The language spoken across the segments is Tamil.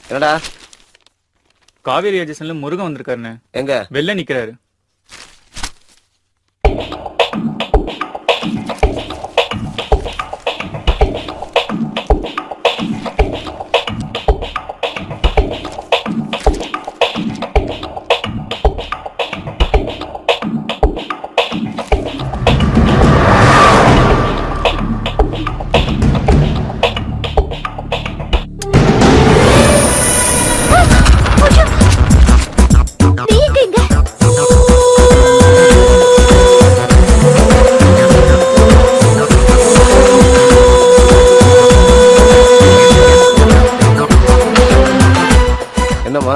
என்னடா? காவேரி ஏஜென்சில முருகன் வந்திருக்காருன்னு. எங்க? வெளில நிக்கிறாரு. என்னம்மா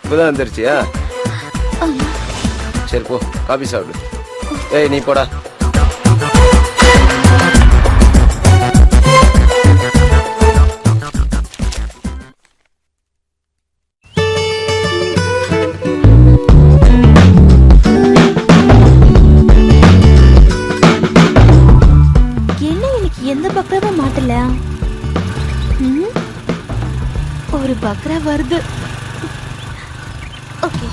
இப்பதான் வந்துருச்சியா? சரி போ, காபி சாப்பிடு. ஏய் நீ போடா. என்ன இன்னைக்கு எந்த பக்ராவும் மாட்டல? ஒரு பக்ரா வருது. ஓகே.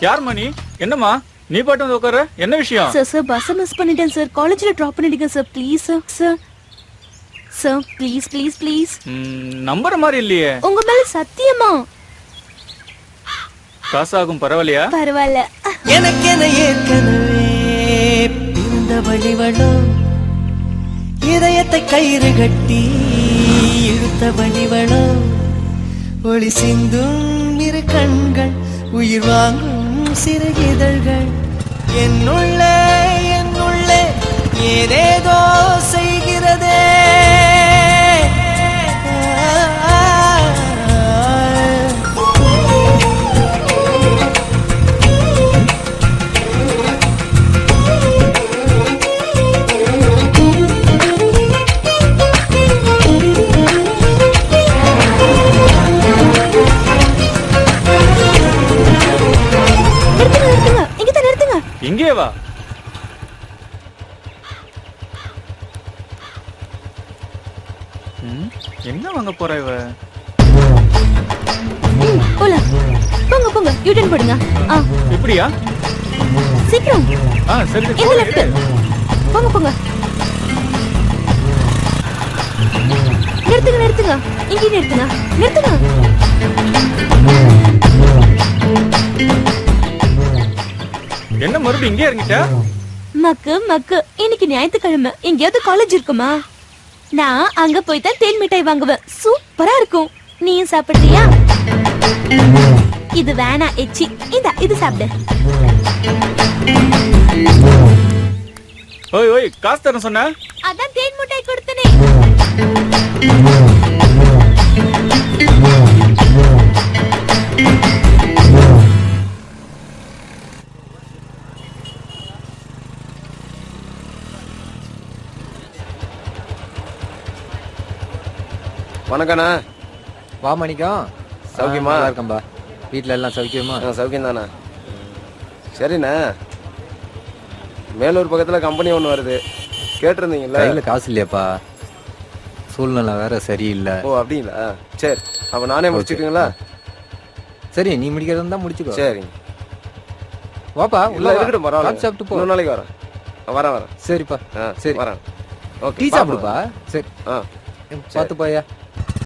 யார் மணி? என்னம்மா நீ பாட்டு வந்து உட்கார? என்ன விஷயம்? சார் பஸ் மிஸ் பண்ணிட்டேன் சார். காலேஜ்ல டிராப் பண்ணிடுங்க sir please sir. Sir please please please. நம்புற மாதிரி இல்லையே. உங்க மேல சத்தியமா? காசாகும் பரவாயில்லையா? பரவாயில்ல. எனக்கென ஏற்கனவே பிறந்த வழிவளோ, இதயத்தை கயிறு கட்டி இழுத்த வழிவளோ, ஒளி சிந்தும் இரு கண்கள், உயிர் வாங்கும் சிறு இதழ்கள், என்னுள்ளே என்னுள்ளே ஏதேதோ செய்கிறதே. இங்கே வா. என்ன வாங்க போற இவ? போலாம். போங்க போங்க, யூ-டர்ன் போடுங்க. இப்படியா? சீக்கிரம். சரி. இந்த லெஃப்ட். போங்க போங்க. நிறுத்துங்க நிறுத்துங்க. இங்கே நிறுத்துங்க. நிறுத்துங்க. என்ன மறுபடியும் இங்கே இறங்கிட்டா? மக்கு மக்கு. இன்னைக்கு ஞாயிற்றுக்கிழமை, எங்கேயாவது காலேஜ் இருக்குமா? நான் அங்க போய் தான் தேன் மிட்டாய் வாங்குவேன். சூப்பரா இருக்கும். நீயும் சாப்பிடுறியா? இது வேணா எச்சி. இது சாப்பிடு. ஓய் ஓய், காசு தரேன் சொன்ன. அதான் தேன் மிட்டாய் கொடுத்தனே. வணக்கண்ணா. வா மணிக்கம். சௌக்கியமா? நல்லா இருக்கம்பா. வீட்டில் எல்லாம் சௌக்கியமா? சௌக்கியம் தானே. சரிண்ணா, மேலூர் பக்கத்தில் கம்பெனி ஒன்று வருது, கேட்டிருந்தீங்களா? கையில் காசு இல்லையாப்பா, சூழ்நிலை வேற சரியில்லை. ஓ அப்படிங்களா? சரி, அப்போ நானே முடிச்சுட்டுங்களா? சரி, நீ முடிக்கிறது தான் முடிச்சுக்கோ. சரிங்க. வாப்பா இல்லை இருக்கட்டும், பரவாயில்ல. சாப்பிட்டு போ. இன்னொரு நாளைக்கு வரேன். வரேன். சரிப்பா. சரி வரேன். ஓகே, டீ சாப்பிடுப்பா. சரி, பார்த்து போயா.